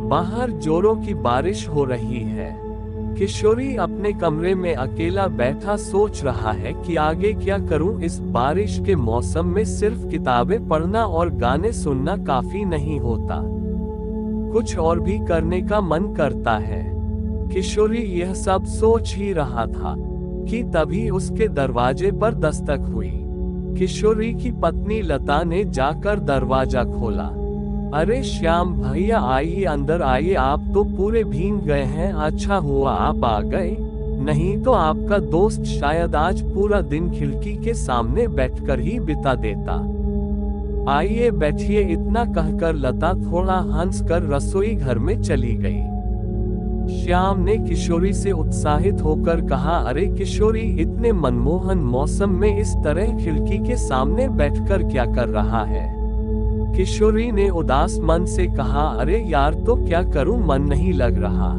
बाहर जोरों की बारिश हो रही है। किशोरी अपने कमरे में अकेला बैठा सोच रहा है कि आगे क्या करूं। इस बारिश के मौसम में सिर्फ किताबें पढ़ना और गाने सुनना काफी नहीं होता, कुछ और भी करने का मन करता है। किशोरी यह सब सोच ही रहा था कि तभी उसके दरवाजे पर दस्तक हुई। किशोरी की पत्नी लता ने जाकर दरवाजा खोला। अरे श्याम भैया, आइए अंदर आइए, आप तो पूरे भीग गए हैं। अच्छा हुआ आप आ गए, नहीं तो आपका दोस्त शायद आज पूरा दिन खिड़की के सामने बैठकर ही बिता देता। आइए बैठिए, इतना कहकर लता थोड़ा हंसकर रसोई घर में चली गई। श्याम ने किशोरी से उत्साहित होकर कहा, अरे किशोरी, इतने मनमोहन मौसम में इस तरह खिड़की के सामने बैठकर क्या कर रहा है? किशोरी ने उदास मन से कहा, अरे यार तो क्या करूं, मन नहीं लग रहा।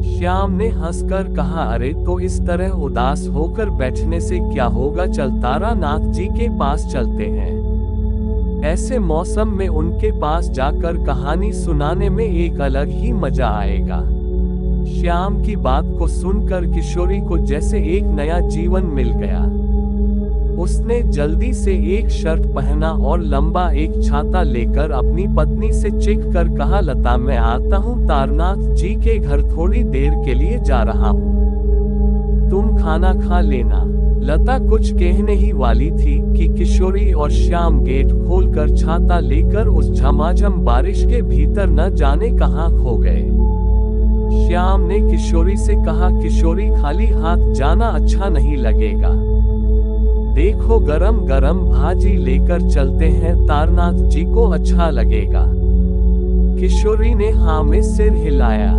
श्याम ने हंसकर कहा, अरे तो इस तरह उदास होकर बैठने से क्या होगा, चल तारानाथ जी के पास चलते हैं। ऐसे मौसम में उनके पास जाकर कहानी सुनाने में एक अलग ही मजा आएगा। श्याम की बात को सुनकर किशोरी को जैसे एक नया जीवन मिल गया। उसने जल्दी से एक शर्ट पहना और लंबा एक छाता लेकर अपनी पत्नी से चीख कर कहा, लता मैं आता हूँ, तारनाथ जी के घर थोड़ी देर के लिए जा रहा हूँ, तुम खाना खा लेना। लता कुछ कहने ही वाली थी कि किशोरी और श्याम गेट खोलकर छाता लेकर उस झमाझम बारिश के भीतर न जाने कहां खो गए। श्याम ने किशोरी से कहा, किशोरी खाली हाथ जाना अच्छा नहीं लगेगा, देखो गरम गरम भाजी लेकर चलते हैं, तारनाथ जी को अच्छा लगेगा। किशोरी ने हाँ में सिर हिलाया।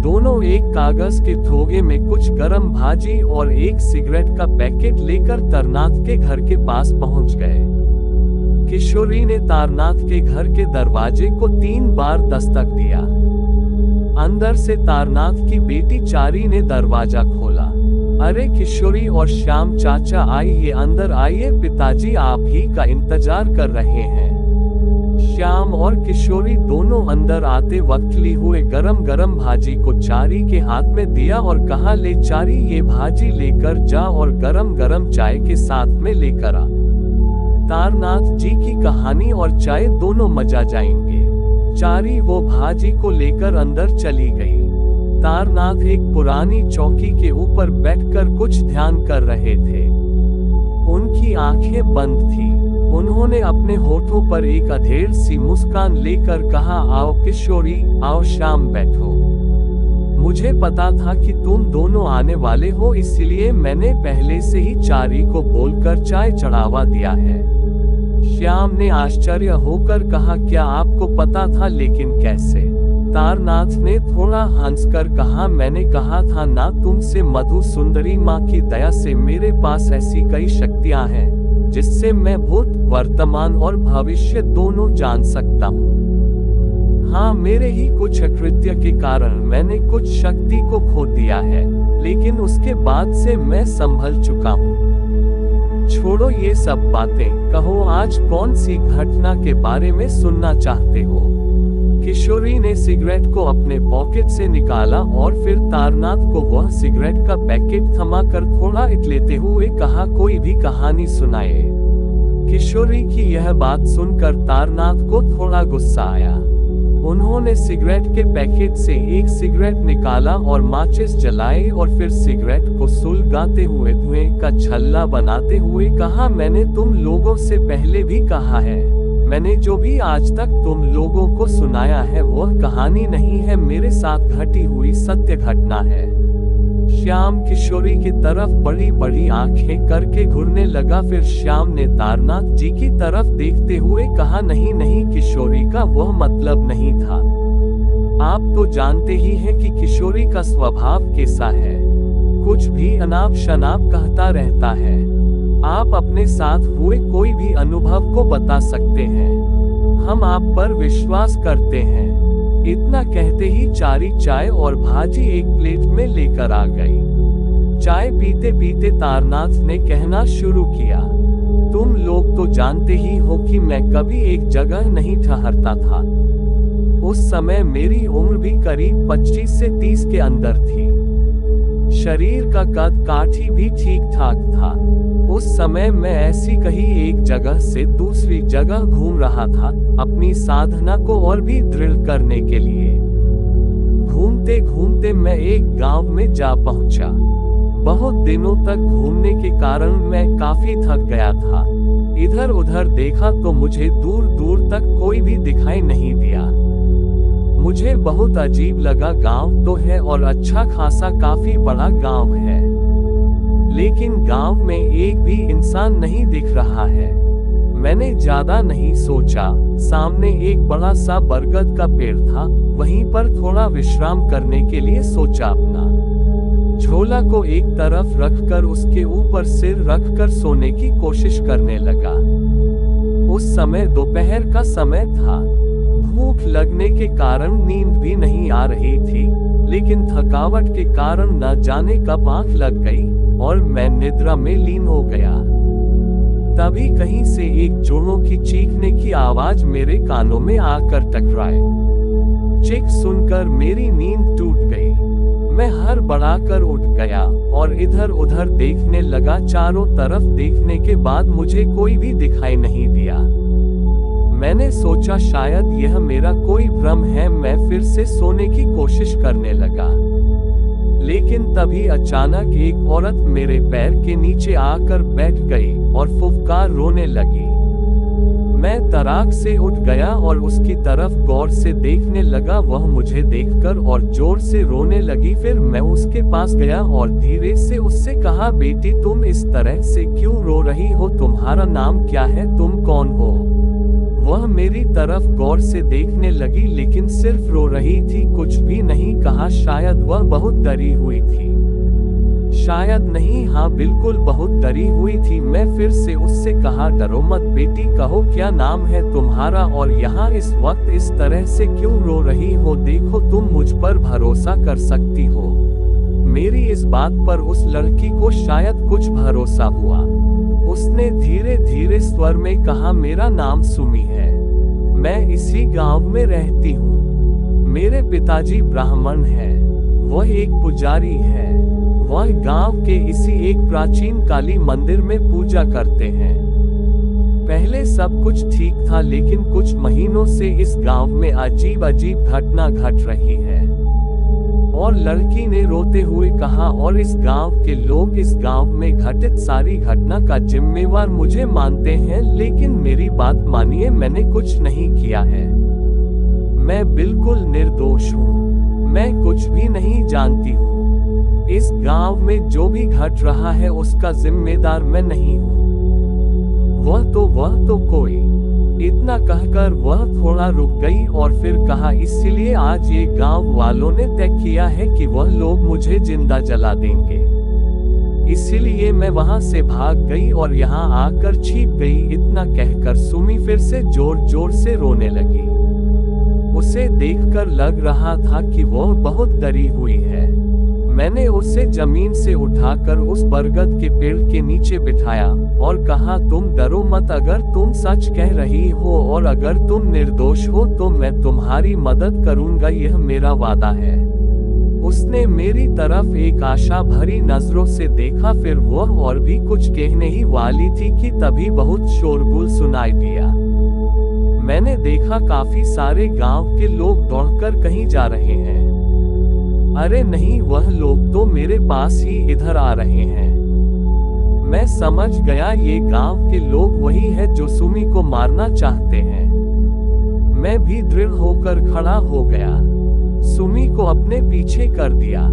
दोनों एक कागज के थोगे में कुछ गरम भाजी और एक सिगरेट का पैकेट लेकर तारनाथ के घर के पास पहुंच गए। किशोरी ने तारनाथ के घर के दरवाजे को 3 बार दस्तक दिया। अंदर से तारनाथ की बेटी चारी ने दरवाजा खोला। अरे किशोरी और श्याम चाचा, आइए अंदर आइए, पिताजी आप ही का इंतजार कर रहे हैं। श्याम और किशोरी दोनों अंदर आते वक्त ली हुए गरम गरम भाजी को चारी के हाथ में दिया और कहा, ले चारी, ये भाजी लेकर जा और गरम गरम चाय के साथ में लेकर आ। तारनाथ जी की कहानी और चाय दोनों मजा जाएंगे। चारी वो भाजी को लेकर अंदर चली गई। तारनाथ एक पुरानी चौकी के ऊपर बैठकर कुछ ध्यान कर रहे थे। उनकी आंखें बंद थी। उन्होंने अपने होठों पर एक अधेड़ सी मुस्कान लेकर कहा, आओ किशोरी, आओ श्याम, बैठो। मुझे पता था कि तुम दोनों आने वाले हो, इसलिए मैंने पहले से ही चारी को बोलकर चाय चढ़ावा दिया है। श्याम ने आश्चर्य होकर कहा, क्या आपको पता था, लेकिन कैसे? तारनाथ ने थोड़ा हंसकर कहा, मैंने कहा था ना तुमसे, मधु सुंदरी माँ की दया से मेरे पास ऐसी कई शक्तियां हैं जिससे मैं भूत, वर्तमान और भविष्य दोनों जान सकता हूँ। हाँ, मेरे ही कुछ अकृत्य के कारण मैंने कुछ शक्ति को खो दिया है, लेकिन उसके बाद से मैं संभल चुका हूँ। छोड़ो ये सब बातें, कहो आज कौन सी घटना के बारे में सुनना चाहते हो? किशोरी ने सिगरेट को अपने पॉकेट से निकाला और फिर तारनाथ को वह सिगरेट का पैकेट थमाकर थोड़ा इट लेते हुए कहा, कोई भी कहानी सुनाए। किशोरी की यह बात सुनकर तारनाथ को थोड़ा गुस्सा आया। उन्होंने सिगरेट के पैकेट से एक सिगरेट निकाला और माचिस जलाई और फिर सिगरेट को सुलगाते हुए धुएं का छल्ला बनाते हुए कहा, मैंने तुम लोगों से पहले भी कहा है, मैंने जो भी आज तक तुम लोगों को सुनाया है वह कहानी नहीं है, मेरे साथ घटी हुई सत्य घटना है। श्याम किशोरी की तरफ बड़ी बड़ी आंखें करके घूरने लगा। फिर श्याम ने तारनाथ जी की तरफ देखते हुए कहा, नहीं नहीं, किशोरी का वह मतलब नहीं था। आप तो जानते ही हैं कि किशोरी का स्वभाव कैसा है, कुछ भी अनाप शनाप कहता रहता है। आप अपने साथ हुए कोई भी अनुभव को बता सकते हैं, हम आप पर विश्वास करते हैं। इतना कहते ही चारी चाय और भाजी एक प्लेट में लेकर आ गई। चाय पीते पीते तारनाथ ने कहना शुरू किया, तुम लोग तो जानते ही हो कि मैं कभी एक जगह नहीं ठहरता था। उस समय मेरी उम्र भी करीब 25 से 30 के अंदर थी। शरीर का कद काठी भी ठीक ठाक था। उस समय मैं ऐसी कहीं एक जगह से दूसरी जगह घूम रहा था, अपनी साधना को और भी दृढ़ करने के लिए। घूमते घूमते मैं एक गांव में जा पहुंचा। बहुत दिनों तक घूमने के कारण मैं काफी थक गया था। इधर उधर देखा तो मुझे दूर दूर तक कोई भी दिखाई नहीं दिया। मुझे बहुत अजीब लगा, गांव तो है और अच्छा खासा काफी बड़ा गांव है, लेकिन गांव में एक भी इंसान नहीं दिख रहा है। मैंने ज्यादा नहीं सोचा, सामने एक बड़ा सा बरगद का पेड़ था, वहीं पर थोड़ा विश्राम करने के लिए सोचा। अपना झोला को एक तरफ रखकर उसके ऊपर सिर रखकर सोने की कोशिश करने लगा। उस समय दोपहर का समय था। भूख लगने के कारण नींद भी नहीं आ रही थी, लेकिन थकावट के कारण न जाने कब आंख लग गई और मैं निद्रा में लीन हो गया। तभी कहीं से एक चूहों की चीखने की आवाज मेरे कानों में आकर टकराए। चीख सुनकर मेरी नींद टूट गई। मैं हड़बड़ाकर उठ गया और इधर उधर देखने लगा। चारों तरफ देखने के बाद मुझे कोई भी दिखाई नहीं दिया। मैंने सोचा शायद यह मेरा कोई भ्रम है। मैं फिर से सोने की कोशिश करने लगा, लेकिन तभी अचानक एक औरत मेरे पैर के नीचे आकर बैठ गई और फुफकार रोने लगी। मैं तराक से उठ गया और उसकी तरफ गौर से देखने लगा। वह मुझे देखकर और जोर से रोने लगी। फिर मैं उसके पास गया और धीरे से उससे कहा, बेटी तुम इस तरह से क्यों रो रही हो? तुम्हारा नाम क्या है? तुम कौन हो? वह मेरी तरफ गौर से देखने लगी, लेकिन सिर्फ रो रही थी, कुछ भी नहीं कहा। शायद वह बहुत डरी हुई थी। शायद नहीं, हाँ बिल्कुल बहुत डरी हुई थी। मैं फिर से उससे कहा, डरो मत बेटी, कहो क्या नाम है तुम्हारा और यहाँ इस वक्त इस तरह से क्यों रो रही हो? देखो तुम मुझ पर भरोसा कर सकती हो। मेरी इस बात पर उस लड़की को शायद कुछ भरोसा हुआ। उसने धीरे धीरे स्वर में कहा, मेरा नाम सुमी है, मैं इसी गांव में रहती हूँ। मेरे पिताजी ब्राह्मण हैं, वह एक पुजारी है। वह गांव के इसी एक प्राचीन काली मंदिर में पूजा करते हैं। पहले सब कुछ ठीक था, लेकिन कुछ महीनों से इस गांव में अजीब अजीब घटना घट रही है। और लड़की ने रोते हुए कहा, और इस गांव के लोग इस गांव में घटित सारी घटना का जिम्मेवार मुझे मानते हैं, लेकिन मेरी बात मानिए, मैंने कुछ नहीं किया है। मैं बिल्कुल निर्दोष हूँ, मैं कुछ भी नहीं जानती हूँ। इस गांव में जो भी घट रहा है उसका जिम्मेदार मैं नहीं हूँ। वह तो कोई। इतना कहकर वह थोड़ा रुक गई और फिर कहा, इसलिए आज ये गांव वालों ने तय किया है कि वह लोग मुझे जिंदा जला देंगे। इसीलिए मैं वहां से भाग गई और यहाँ आकर छिप गई। इतना कहकर सुमी फिर से जोर जोर से रोने लगी। उसे देखकर लग रहा था कि वह बहुत डरी हुई है। मैंने उसे जमीन से उठाकर उस बरगद के पेड़ के नीचे बिठाया और कहा, तुम डरो मत, अगर तुम सच कह रही हो और अगर तुम निर्दोष हो तो मैं तुम्हारी मदद करूंगा, यह मेरा वादा है। उसने मेरी तरफ एक आशा भरी नजरों से देखा। फिर वह और भी कुछ कहने ही वाली थी कि तभी बहुत शोरगुल सुनाई दिया। मैंने देखा काफी सारे गांव के लोग दौड़कर कहीं जा रहे हैं। अरे नहीं, वह लोग तो मेरे पास ही इधर आ रहे हैं। मैं समझ गया ये गांव के लोग वही है जो सुमी को मारना चाहते हैं। मैं भी दृढ़ होकर खड़ा हो गया, सुमी को अपने पीछे कर दिया।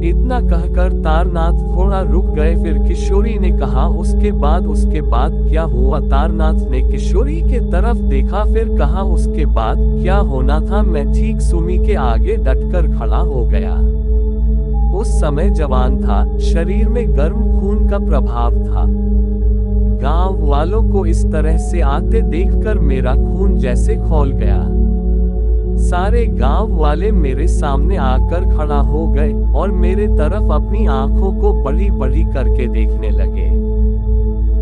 इतना कहकर तारनाथ थोड़ा रुक गए। फिर किशोरी ने कहा, उसके बाद क्या हुआ? तारनाथ ने किशोरी के तरफ देखा, फिर कहा, उसके बाद क्या होना था? मैं ठीक सुमी के आगे डटकर खड़ा हो गया। उस समय जवान था, शरीर में गर्म खून का प्रभाव था। गांव वालों को इस तरह से आते देखकर मेरा खून जैसे खौल गया। सारे गांव वाले मेरे सामने आकर खड़ा हो गए और मेरे तरफ अपनी आंखों को बड़ी बड़ी करके देखने लगे।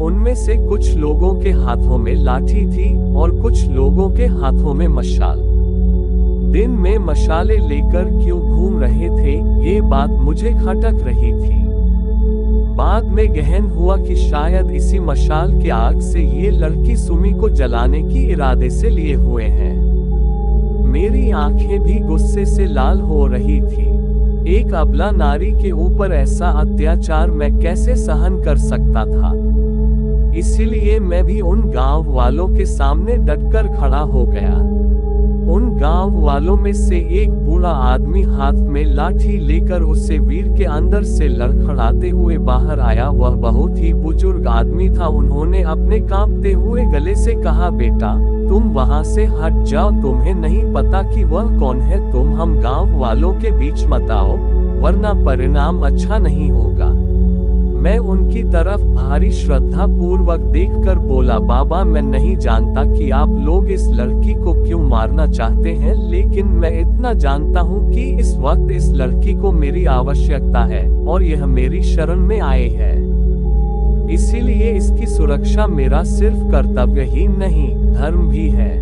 उनमें से कुछ लोगों के हाथों में लाठी थी और कुछ लोगों के हाथों में मशाल। दिन में मशाले लेकर क्यों घूम रहे थे, ये बात मुझे खटक रही थी। बाद में गहन हुआ कि शायद इसी मशाल के आग से ये लड़की सुमी को जलाने की इरादे से लिए हुए हैं। मेरी आंखें भी गुस्से से लाल हो रही थी। एक अबला नारी के ऊपर ऐसा अत्याचार मैं कैसे सहन कर सकता था। इसीलिए मैं भी उन गांव वालों के सामने डटकर खड़ा हो गया। उन गांव वालों में से एक बूढ़ा आदमी हाथ में लाठी लेकर उसे वीर के अंदर से लड़खड़ाते हुए बाहर आया। वह बहुत ही बुजुर्ग आदमी था। उन्होंने अपने कांपते हुए गले से कहा, बेटा तुम वहां से हट जाओ, तुम्हें नहीं पता कि वह कौन है। तुम हम गांव वालों के बीच मत आओ, वरना परिणाम अच्छा नहीं होगा। मैं उनकी तरफ भारी श्रद्धा पूर्वक देखकर बोला, बाबा मैं नहीं जानता कि आप लोग इस लड़की को क्यों मारना चाहते हैं, लेकिन मैं इतना जानता हूँ कि इस वक्त इस लड़की को मेरी आवश्यकता है और यह मेरी शरण में आए है। इसीलिए इसकी सुरक्षा मेरा सिर्फ कर्तव्य ही नहीं, धर्म भी है।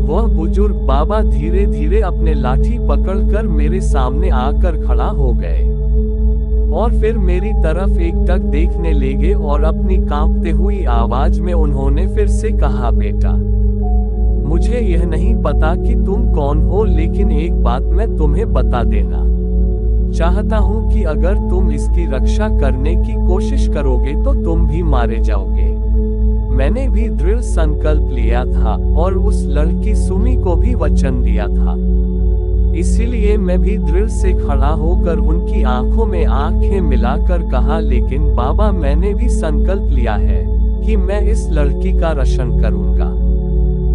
वह बुजुर्ग बाबा धीरे धीरे अपने लाठी पकड़कर मेरे सामने आकर खड़ा हो गए और फिर मेरी तरफ एकटक देखने लगे और अपनी कांपते हुई आवाज में उन्होंने फिर से कहा, बेटा मुझे यह नहीं पता कि तुम कौन हो, लेकिन एक बात मैं तुम्हें बता देना चाहता हूँ कि अगर तुम इसकी रक्षा करने की कोशिश करोगे तो तुम भी मारे जाओगे। मैंने भी दृढ़ संकल्प लिया था और उस लड़की सुमी को भी वचन दिया था। इसीलिए मैं भी दृढ़ से खड़ा होकर उनकी आंखों में आंखें मिलाकर कहा, लेकिन बाबा मैंने भी संकल्प लिया है कि मैं इस लड़की का रक्षण करूंगा।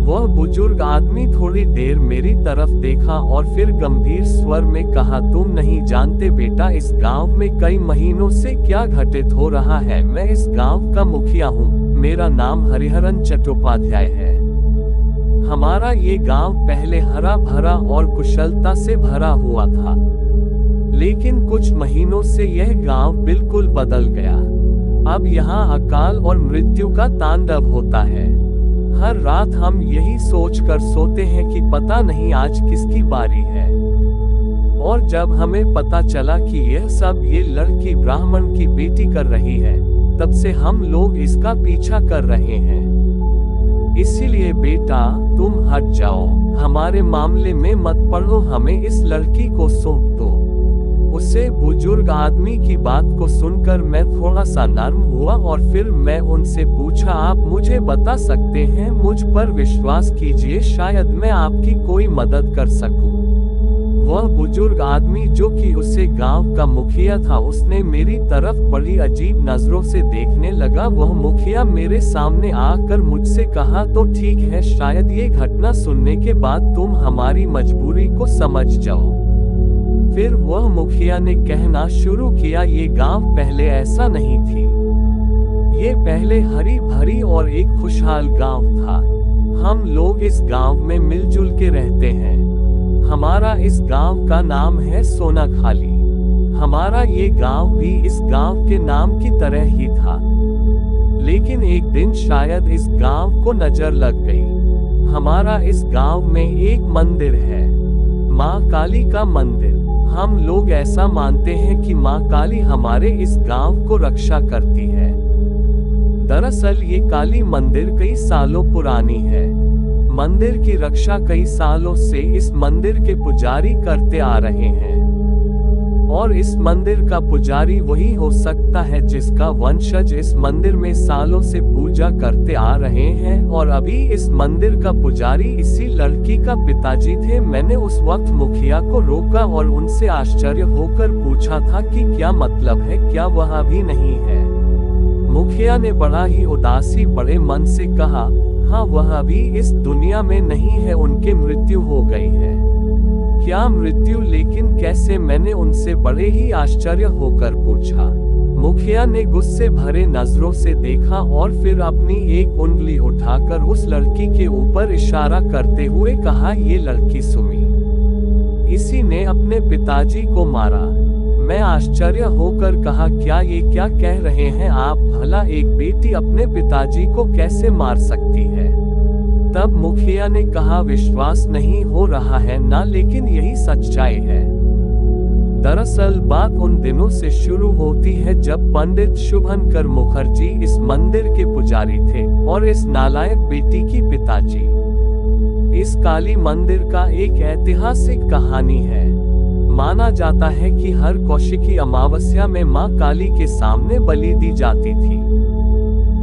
वह बुजुर्ग आदमी थोड़ी देर मेरी तरफ देखा और फिर गंभीर स्वर में कहा, तुम नहीं जानते बेटा इस गांव में कई महीनों से क्या घटित हो रहा है। मैं इस गांव का मुखिया हूँ, मेरा नाम हरिहरन चट्टोपाध्याय है। हमारा ये गांव पहले हरा भरा और कुशलता से भरा हुआ था, लेकिन कुछ महीनों से यह गांव बिल्कुल बदल गया। अब यहाँ अकाल और मृत्यु का तांडव होता है। हर रात हम यही सोचकर सोते हैं कि पता नहीं आज किसकी बारी है। और जब हमें पता चला कि यह सब ये लड़की ब्राह्मण की बेटी कर रही है, तब से हम लोग इसका पीछा कर रहे हैं। इसीलिए बेटा तुम हट जाओ, हमारे मामले में मत पड़ो, हमें इस लड़की को सौंप दो। उसे बुजुर्ग आदमी की बात को सुनकर मैं थोड़ा सा नर्म हुआ और फिर मैं उनसे पूछा, आप मुझे बता सकते हैं, मुझ पर विश्वास कीजिए, शायद मैं आपकी कोई मदद कर सकूं। वह बुजुर्ग आदमी जो कि उसे गांव का मुखिया था, उसने मेरी तरफ बड़ी अजीब नजरों से देखने लगा। वह मुखिया मेरे सामने आकर मुझसे कहा, तो ठीक है, शायद ये घटना सुनने के बाद तुम हमारी मजबूरी को समझ जाओ। फिर वह मुखिया ने कहना शुरू किया, ये गांव पहले ऐसा नहीं थी। ये पहले हरी भरी और एक खुशहाल गांव था। हम लोग इस गांव में मिलजुल के रहते हैं। हमारा इस गांव का नाम है सोनाखाली। हमारा ये गांव भी इस गांव के नाम की तरह ही था, लेकिन एक दिन शायद इस गांव को नजर लग गई। हमारा इस गांव में एक मंदिर है, माँ काली का मंदिर। हम लोग ऐसा मानते हैं कि माँ काली हमारे इस गांव को रक्षा करती है। दरअसल ये काली मंदिर कई सालों पुरानी है। मंदिर की रक्षा कई सालों से इस मंदिर के पुजारी करते आ रहे हैं, और इस मंदिर का पुजारी वही हो सकता है जिसका वंशज इस मंदिर में सालों से पूजा करते आ रहे हैं। और अभी इस मंदिर का पुजारी इसी लड़की का पिताजी थे। मैंने उस वक्त मुखिया को रोका और उनसे आश्चर्य होकर पूछा था कि क्या मतलब है, क्या वह अभी नहीं है? मुखिया ने बड़ा ही उदासी बड़े मन से कहा, हाँ वह अभी इस दुनिया में नहीं है, उनकी मृत्यु हो गई है। क्या मृत्यु? लेकिन कैसे? मैंने उनसे बड़े ही आश्चर्य होकर पूछा। मुखिया ने गुस्से भरे नजरों से देखा और फिर अपनी एक उंगली उठाकर उस लड़की के ऊपर इशारा करते हुए कहा, ये लड़की सुमी, इसी ने अपने पिताजी को मारा। मैं आश्चर्य होकर कहा, ये क्या कह रहे हैं आप? भला एक बेटी अपने पिताजी को कैसे मार सकती है? तब मुखिया ने कहा, विश्वास नहीं हो रहा है ना, लेकिन यही सच्चाई है। दरअसल बात उन दिनों से शुरू होती है जब पंडित शुभंकर मुखर्जी इस मंदिर के पुजारी थे और इस नालायक बेटी की पिताजी। इस काली मंदिर का एक ऐतिहासिक कहानी है। माना जाता है कि हर कौशिकी अमावस्या में मां काली के सामने बलि दी जाती थी।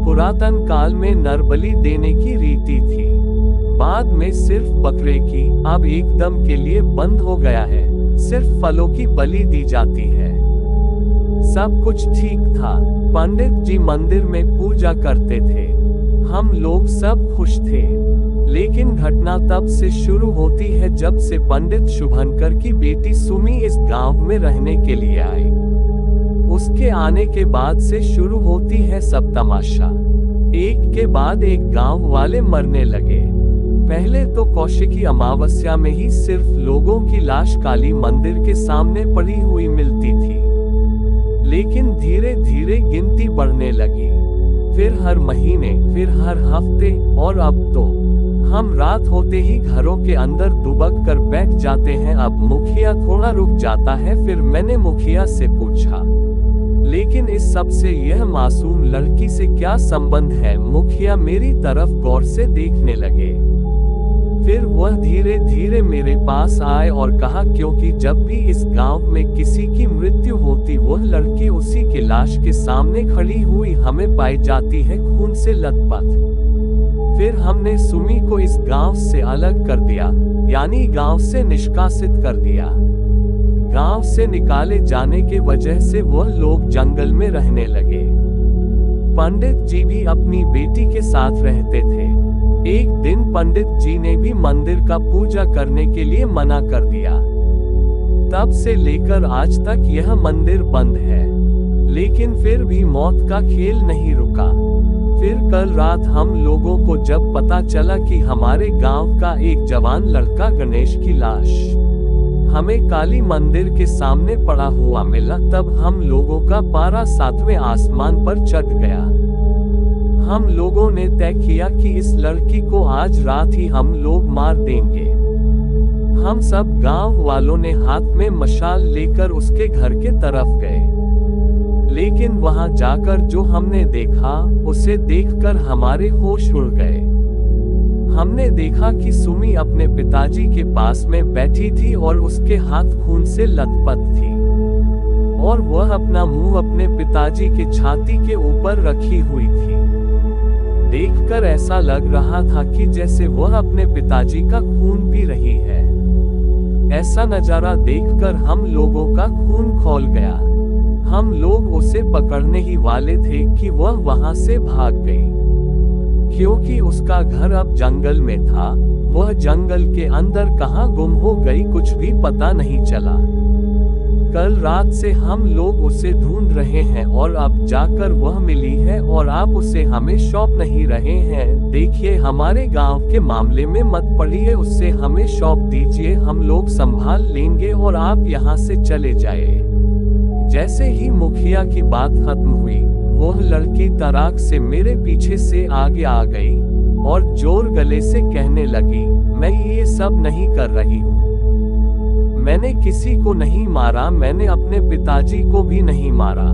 पुरातन काल में नर बलि देने की रीति थी, बाद में सिर्फ बकरे की, अब एकदम के लिए बंद हो गया है, सिर्फ फलों की बलि दी जाती है। सब कुछ ठीक था, पंडित जी मंदिर में पूजा करते थे, हम लोग सब खुश थे। लेकिन घटना तब से शुरू होती है जब से पंडित शुभंकर की बेटी सुमी इस गांव में रहने के लिए आई। उसके आने के बाद से शुरू होती है सब तमाशा। एक के बाद एक गांव वाले मरने लगे। पहले तो कौशिकी अमावस्या में ही सिर्फ लोगों की लाश काली मंदिर के सामने पड़ी हुई मिलती थी, लेकिन धीरे धीरे गिनती बढ़ने लगी, फिर हर महीने, फिर हर हफ्ते, और अब तो हम रात होते ही घरों के अंदर दुबक कर बैठ जाते हैं। अब मुखिया थोड़ा रुक जाता है, फिर मैंने मुखिया से पूछा, लेकिन इस सब से यह मासूम लड़की से क्या संबंध है? मुखिया मेरी तरफ गौर से देखने लगे, फिर वह धीरे धीरे मेरे पास आए और कहा, क्योंकि जब भी इस गांव में किसी की मृत्यु होती, वह लड़की उसी के लाश के सामने खड़ी हुई हमें पाई जाती है, खून से लथपथ। फिर हमने सुमी को इस गांव से अलग कर दिया, यानी गांव से निष्कासित कर दिया। गांव से निकाले जाने के वजह से वह लोग जंगल में रहने लगे। पंडित जी भी अपनी बेटी के साथ रहते थे। एक दिन पंडित जी ने भी मंदिर का पूजा करने के लिए मना कर दिया। तब से लेकर आज तक यह मंदिर बंद है, लेकिन फिर भी मौत का खेल नहीं रुका। फिर कल रात हम लोगों को जब पता चला कि हमारे गांव का एक जवान लड़का गणेश की लाश हमें काली मंदिर के सामने पड़ा हुआ मिला, तब हम लोगों का पारा 7वें आसमान पर चढ़ गया। हम लोगों ने तय किया कि इस लड़की को आज रात ही हम लोग मार देंगे। हम सब गांव वालों ने हाथ में मशाल लेकर उसके घर के तरफ गए, लेकिन वहां जाकर जो हमने देखा, उसे देखकर हमारे होश उड़ गए। हमने देखा कि सुमी अपने पिताजी के पास में बैठी थी और उसके हाथ खून से लथपथ थी, और वह अपना मुंह अपने पिताजी के छाती के ऊपर रखी हुई थी। देखकर ऐसा लग रहा था कि जैसे वह अपने पिताजी का खून पी रही है। ऐसा नजारा देखकर हम लोगों का खून खौल गया। हम लोग उसे पकड़ने ही वाले थे कि वह वहां से भाग गई, क्योंकि उसका घर अब जंगल में था। वह जंगल के अंदर कहां गुम हो गई, कुछ भी पता नहीं चला। कल रात से हम लोग उसे ढूंढ रहे हैं और अब जाकर वह मिली है, और आप उसे हमें सौंप नहीं रहे हैं। देखिए, हमारे गांव के मामले में मत पड़िए, उससे हमें सौंप दीजिए, हम लोग संभाल लेंगे और आप यहाँ से चले जाइए। जैसे ही मुखिया की बात खत्म हुई, वह लड़की तराक से मेरे पीछे से आगे आ गई और जोर गले से कहने लगी, मैं ये सब नहीं कर रही हूँ, मैंने किसी को नहीं मारा, मैंने अपने पिताजी को भी नहीं मारा।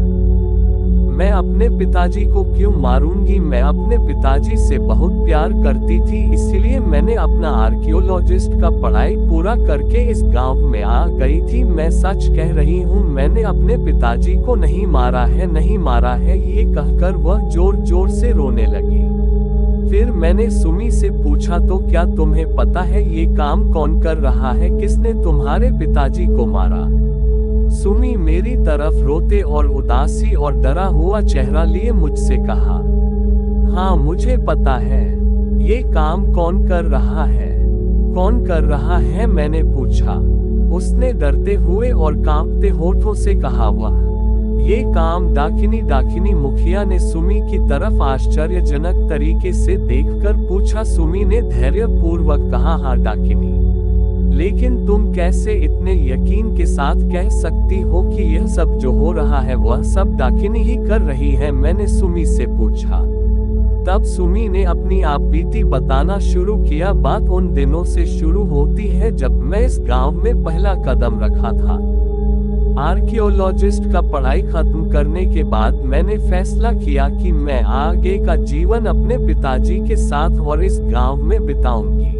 मैं अपने पिताजी को क्यों मारूंगी? मैं अपने पिताजी से बहुत प्यार करती थी, इसलिए मैंने अपना आर्कियोलॉजिस्ट का पढ़ाई पूरा करके इस गांव में आ गई थी। मैं सच कह रही हूँ, मैंने अपने पिताजी को नहीं मारा है, नहीं मारा है। ये कहकर वह जोर जोर से रोने लगी। फिर मैंने सुमी से पूछा, तो क्या तुम्हें पता है ये काम कौन कर रहा है? किसने तुम्हारे पिताजी को मारा? सुमी मेरी तरफ रोते और उदासी और डरा हुआ चेहरा लिए मुझसे कहा, हाँ मुझे पता है, ये काम कौन कर रहा है? कौन कर रहा है? मैंने पूछा। उसने डरते हुए और कांपते होठों से कहा, वह ये काम डाकिनी मुखिया ने सुमी की तरफ आश्चर्यजनक तरीके से देखकर पूछा। सुमी ने धैर्यपूर्वक कहा, हाँ डाकिनी, लेकिन तुम कैसे इतने यकीन के साथ कह सकती हो कि यह सब जो हो रहा है वह सब डाकिनी ही कर रही है? मैंने सुमी से पूछा। तब सुमी ने अपनी आप बीती बताना शुरू किया। बात उन दिनों से शुरू होती है जब मैं इस गांव में पहला कदम रखा था। आर्कियोलॉजिस्ट का पढ़ाई खत्म करने के बाद मैंने फैसला किया कि मैं आगे का जीवन अपने पिताजी के साथ और इस गांव में बिताऊंगी।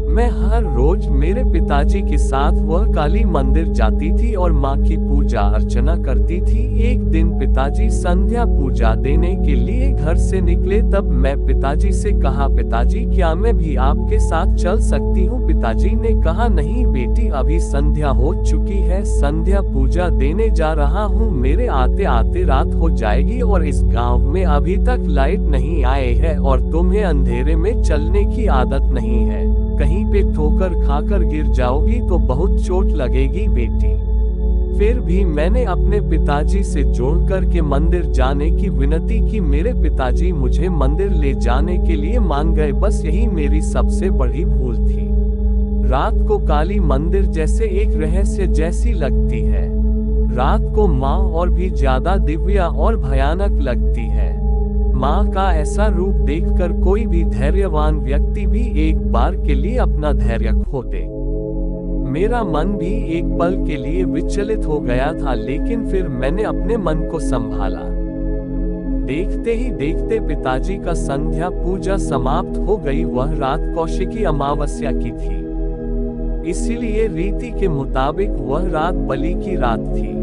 मैं हर रोज मेरे पिताजी के साथ वह काली मंदिर जाती थी और माँ की पूजा अर्चना करती थी। एक दिन पिताजी संध्या पूजा देने के लिए घर से निकले, तब मैं पिताजी से कहा, पिताजी क्या मैं भी आपके साथ चल सकती हूँ? पिताजी ने कहा, नहीं बेटी, अभी संध्या हो चुकी है, संध्या पूजा देने जा रहा हूँ, मेरे आते आते रात हो जाएगी और इस गाँव में अभी तक लाइट नहीं आए है और तुम्हें अंधेरे में चलने की आदत नहीं है, कहीं पे ठोकर खाकर गिर जाओगी तो बहुत चोट लगेगी बेटी। फिर भी मैंने अपने पिताजी से जोड़ कर के मंदिर जाने की विनती की। मेरे पिताजी मुझे मंदिर ले जाने के लिए मान गए। बस यही मेरी सबसे बड़ी भूल थी। रात को काली मंदिर जैसे एक रहस्य जैसी लगती है। रात को माँ और भी ज्यादा दिव्य और भयानक लगती है। माँ का ऐसा रूप देखकर कोई भी धैर्यवान व्यक्ति भी एक बार के लिए अपना धैर्य खो दे। मेरा मन भी एक पल के लिए विचलित हो गया था, लेकिन फिर मैंने अपने मन को संभाला। देखते ही देखते पिताजी का संध्या पूजा समाप्त हो गई। वह रात कौशिकी अमावस्या की थी, इसीलिए रीति के मुताबिक वह रात बलि की रात थी।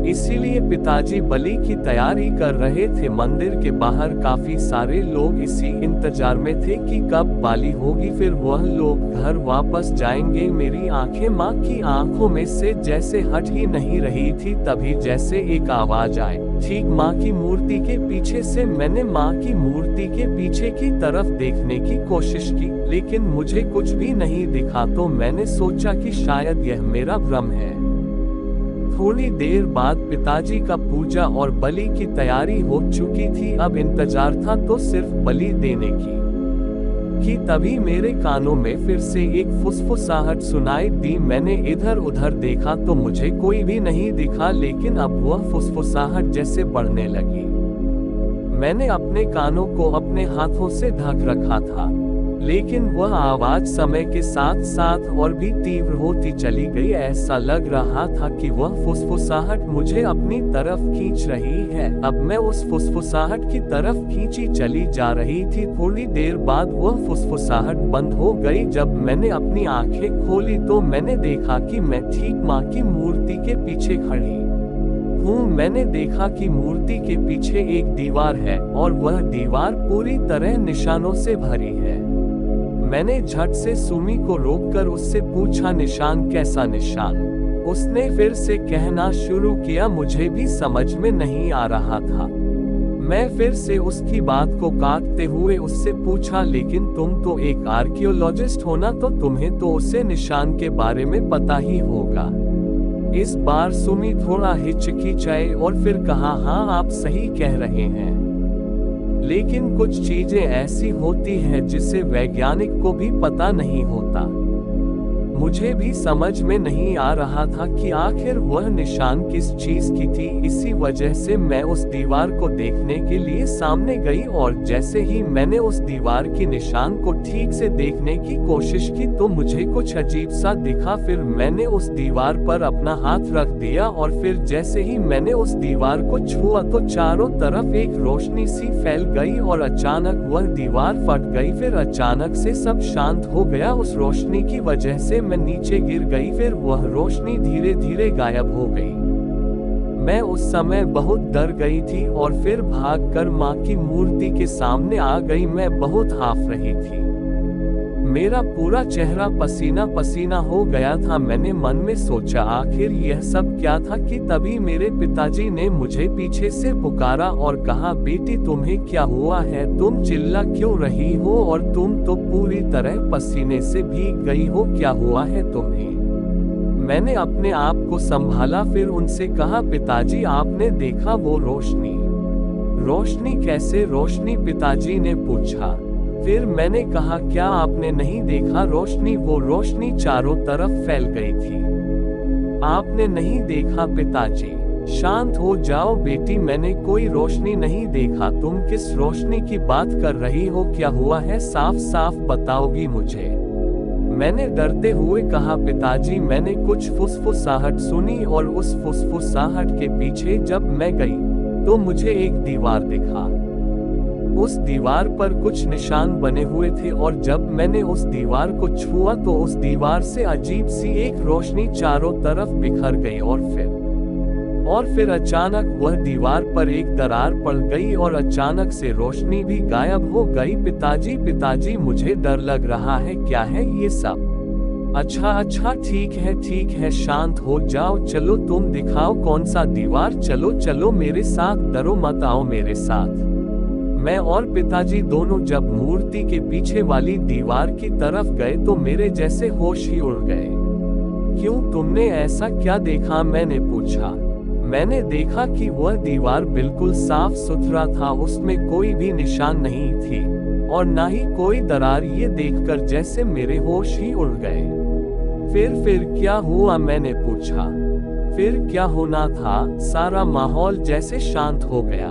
इसीलिए पिताजी बलि की तैयारी कर रहे थे। मंदिर के बाहर काफी सारे लोग इसी इंतजार में थे कि कब बलि होगी, फिर वह लोग घर वापस जाएंगे। मेरी आंखें माँ की आंखों में से जैसे हट ही नहीं रही थी। तभी जैसे एक आवाज आई, ठीक माँ की मूर्ति के पीछे से। मैंने माँ की मूर्ति के पीछे की तरफ देखने की कोशिश की, लेकिन मुझे कुछ भी नहीं दिखा। तो मैंने सोचा कि शायद यह मेरा भ्रम है। थोड़ी देर बाद पिताजी का पूजा और बलि की तैयारी हो चुकी थी। अब इंतजार था तो सिर्फ बलि देने की कि तभी मेरे कानों में फिर से एक फुसफुसाहट सुनाई दी। मैंने इधर उधर देखा तो मुझे कोई भी नहीं दिखा, लेकिन अब वह फुसफुसाहट जैसे बढ़ने लगी। मैंने अपने कानों को अपने हाथों से ढक रखा था, लेकिन वह आवाज समय के साथ साथ और भी तीव्र होती चली गई। ऐसा लग रहा था कि वह फुसफुसाहट मुझे अपनी तरफ खींच रही है। अब मैं उस फुसफुसाहट की तरफ खींची चली जा रही थी। थोड़ी देर बाद वह फुसफुसाहट बंद हो गई। जब मैंने अपनी आंखें खोली तो मैंने देखा कि मैं ठीक माँ की मूर्ति के पीछे खड़ी हूँ। मैंने देखा कि मूर्ति के पीछे एक दीवार है और वह दीवार पूरी तरह निशानों से भरी है। मैंने झट से सुमी को रोककर उससे पूछा, निशान? कैसा निशान? उसने फिर से कहना शुरू किया। मुझे भी समझ में नहीं आ रहा था। मैं फिर से उसकी बात को काटते हुए उससे पूछा, लेकिन तुम तो एक आर्कियोलॉजिस्ट हो ना, तो तुम्हें तो उसे निशान के बारे में पता ही होगा। इस बार सुमी थोड़ा हिचकिचाई और फिर कहा, हाँ आप सही कह रहे हैं, लेकिन कुछ चीजें ऐसी होती हैं जिसे वैज्ञानिक को भी पता नहीं होता। मुझे भी समझ में नहीं आ रहा था कि आखिर वह निशान किस चीज की थी। इसी वजह से मैं उस दीवार को देखने के लिए सामने गई और जैसे ही मैंने उस दीवार की निशान को ठीक से देखने की कोशिश की तो मुझे कुछ अजीब सा दिखा। फिर मैंने उस दीवार पर अपना हाथ रख दिया और फिर जैसे ही मैंने उस दीवार को छुआ तो चारों तरफ एक रोशनी सी फैल गई और अचानक वह दीवार फट गई। फिर अचानक से सब शांत हो गया। उस रोशनी की वजह से मैं नीचे गिर गई। फिर वह रोशनी धीरे धीरे गायब हो गई। मैं उस समय बहुत डर गई थी और फिर भागकर माँ की मूर्ति के सामने आ गई। मैं बहुत हाफ रही थी, मेरा पूरा चेहरा पसीना पसीना हो गया था। मैंने मन में सोचा आखिर यह सब क्या था कि तभी मेरे पिताजी ने मुझे पीछे से पुकारा और कहा, बेटी तुम्हें क्या हुआ है? तुम चिल्ला क्यों रही हो और तुम तो पूरी तरह पसीने से भीग गई हो, क्या हुआ है तुम्हें? मैंने अपने आप को संभाला, फिर उनसे कहा, पिताजी आपने देखा वो रोशनी? रोशनी कैसे रोशनी? पिताजी ने पूछा। फिर मैंने कहा, क्या आपने नहीं देखा रोशनी? वो रोशनी चारों तरफ फैल गई थी। आपने नहीं देखा पिताजी? शांत हो जाओ बेटी, मैंने कोई रोशनी नहीं देखा। तुम किस रोशनी की बात कर रही हो? क्या हुआ है, साफ साफ बताओगी मुझे? मैंने डरते हुए कहा, पिताजी मैंने कुछ फुसफुसाहट सुनी और उस फुसफुसाहट के पीछे जब मैं गई तो मुझे एक दीवार दिखा। उस दीवार पर कुछ निशान बने हुए थे और जब मैंने उस दीवार को छुआ तो उस दीवार से अजीब सी एक रोशनी चारों तरफ बिखर गई और फिर अचानक वह दीवार पर एक दरार पड़ गई और अचानक से रोशनी भी गायब हो गई। पिताजी मुझे डर लग रहा है, क्या है ये सब? अच्छा ठीक है, शांत हो जाओ। चलो तुम दिखाओ कौन सा दीवार, चलो मेरे साथ, डरो मत, आओ मेरे साथ। मैं और पिताजी दोनों जब मूर्ति के पीछे वाली दीवार की तरफ गए तो मेरे जैसे होश ही उड़ गए। क्यों, तुमने ऐसा क्या देखा? मैंने पूछा। मैंने देखा कि वह दीवार बिल्कुल साफ सुथरा था, उसमें कोई भी निशान नहीं थी और ना ही कोई दरार। ये देखकर जैसे मेरे होश ही उड़ गए। फिर क्या हुआ? मैंने पूछा। फिर क्या होना था, सारा माहौल जैसे शांत हो गया।